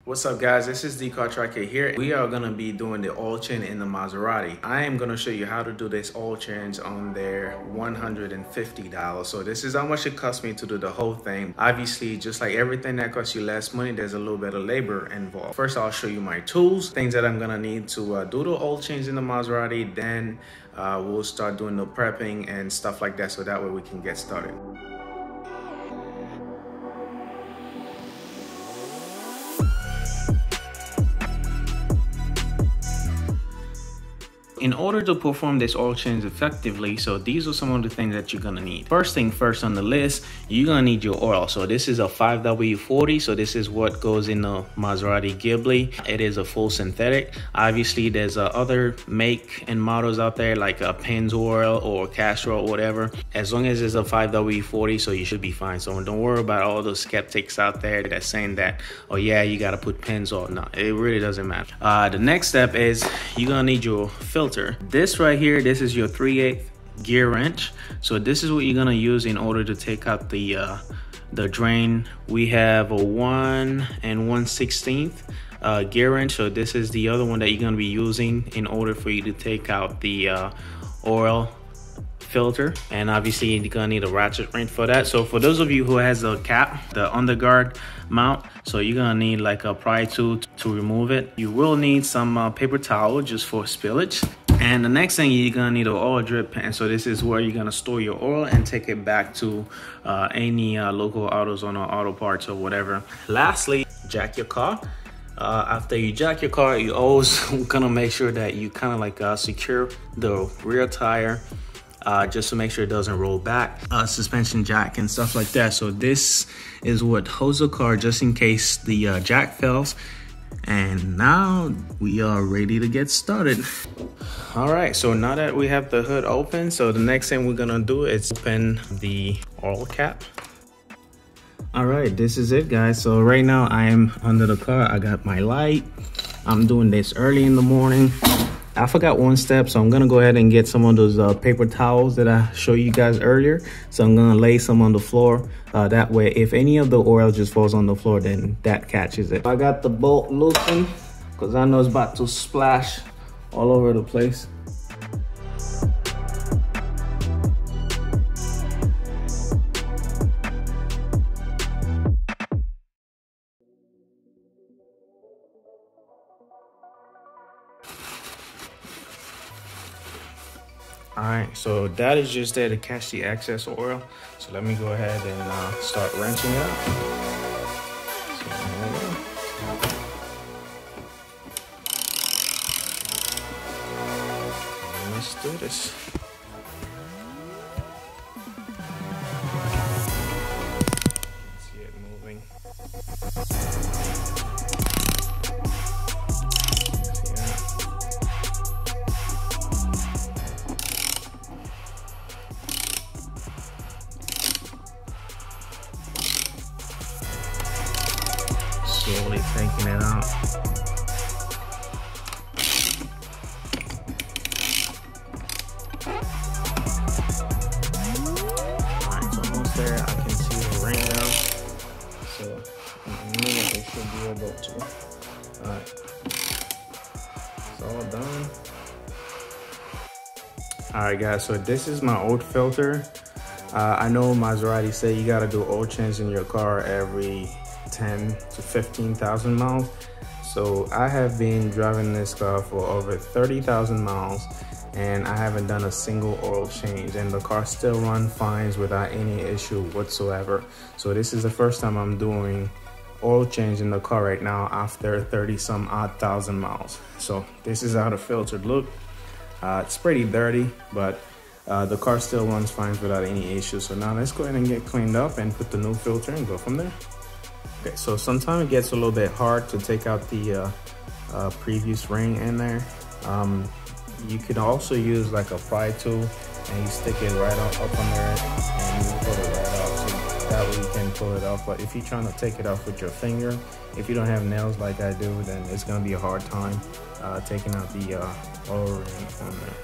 What's up guys, this is the Car Tracker here. We are going to be doing the oil change in the Maserati. I am going to show you how to do this oil change on their $150. So this is how much it cost me to do the whole thing. Obviously, just like everything that costs you less money, there's a little bit of labor involved. First, I'll show you my tools, things that I'm going to need to do the oil change in the Maserati. Then we'll start doing the prepping and stuff like that, so that way we can get started. In order to perform this oil change effectively, so these are some of the things that you're gonna need. First thing first on the list, you're gonna need your oil. So this is a 5W40, so this is what goes in the Maserati Ghibli. It is a full synthetic. Obviously, there's other make and models out there like a Pennzoil or Castrol or whatever. As long as it's a 5W40, so you should be fine. So don't worry about all those skeptics out there that's saying that, oh yeah, you gotta put Pennzoil. No, it really doesn't matter. The next step is you're gonna need your filter. This right here, this is your 3/8 gear wrench. So this is what you're gonna use in order to take out the drain. We have a 1 1/16 gear wrench. So this is the other one that you're gonna be using in order for you to take out the oil filter. And obviously you're gonna need a ratchet wrench for that. So for those of you who has the cap, the underguard mount, so you're gonna need like a pry tool to remove it. You will need some paper towel just for spillage. And the next thing, you're gonna need an oil drip pan. So this is where you're gonna store your oil and take it back to any local AutoZone or auto parts or whatever. Lastly, jack your car. After you jack your car, you always gonna make sure that you kind of like secure the rear tire just to make sure it doesn't roll back, suspension jack and stuff like that. So this is what holds the car just in case the jack fails. And now we are ready to get started. All right, so now that we have the hood open, so the next thing we're gonna do is open the oil cap. All right, this is it guys. So right now I am under the car. I got my light. I'm doing this early in the morning. I forgot one step, so I'm gonna go ahead and get some of those paper towels that I showed you guys earlier. So I'm gonna lay some on the floor. That way, if any of the oil just falls on the floor, then that catches it. I got the bolt loosened because I know it's about to splash all over the place. All right, so that is just there to catch the excess oil. So let me go ahead and start wrenching it out. So there we go. And let's do this. See it moving. Slowly taking it out. Alright, it's almost there. I can see the ring now. So in a minute it should be able to. Alright. It's all done. Alright guys, so this is my old filter. I know Maserati say you gotta do oil change in your car every 10 to 15,000 miles. So I have been driving this car for over 30,000 miles and I haven't done a single oil change, and the car still runs fine without any issue whatsoever. So this is the first time I'm doing oil change in the car right now after 30-some-odd thousand miles. So this is how the filter look. It's pretty dirty, but the car still runs fine without any issues. So now let's go ahead and get cleaned up and put the new filter and go from there. Okay, so sometimes it gets a little bit hard to take out the previous ring in there. You could also use like a pry tool and you stick it right up under it and you pull it right off. So that way you can pull it off. But if you're trying to take it off with your finger, if you don't have nails like I do, then it's gonna be a hard time taking out the oil ring on there.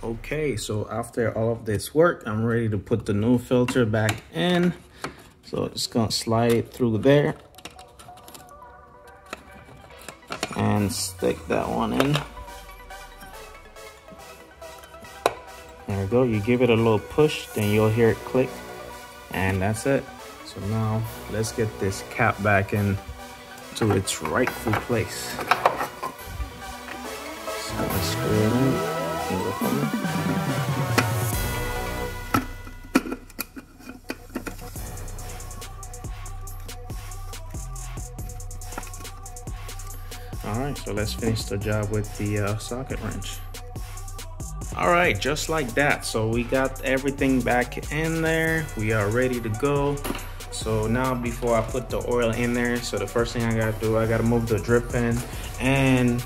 Okay, so after all of this work, I'm ready to put the new filter back in. So just gonna slide it through there. and stick that one in. There we go. You give it a little push, then you'll hear it click, and that's it. So now let's get this cap back in to its rightful place. So let's screw it in. Alright, so let's finish the job with the socket wrench. Alright, just like that. So we got everything back in there. We are ready to go. So now before I put the oil in there, so the first thing I gotta do, I gotta move the drip in and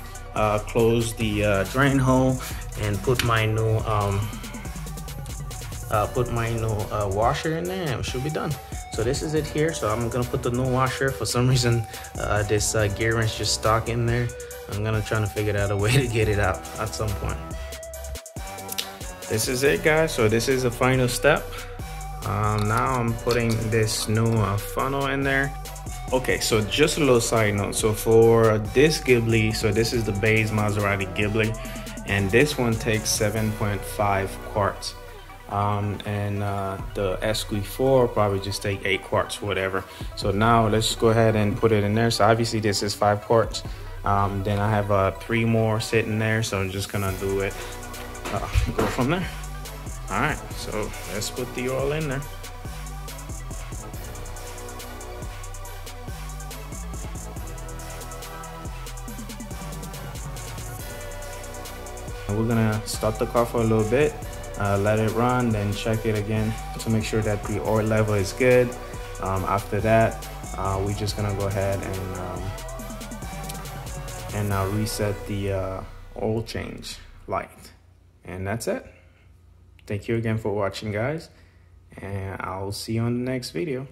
close the drain hole and put my new washer in there, and it should be done. So this is it here. So I'm gonna put the new washer. For some reason, this gear wrench just stuck in there. I'm gonna try to figure out a way to get it out at some point. This is it, guys. So this is the final step. Now I'm putting this new funnel in there. Okay, so just a little side note. So for this Ghibli, so this is the base Maserati Ghibli, and this one takes 7.5 quarts. The SQ4 probably just take 8 quarts, whatever. So now let's go ahead and put it in there. So obviously this is 5 quarts. Then I have 3 more sitting there, so I'm just gonna do it. Go from there. All right, so let's put the oil in there. We're gonna start the car for a little bit, let it run, then check it again to make sure that the oil level is good. After that, we're just gonna go ahead and reset the oil change light. And that's it. Thank you again for watching, guys, and I'll see you on the next video.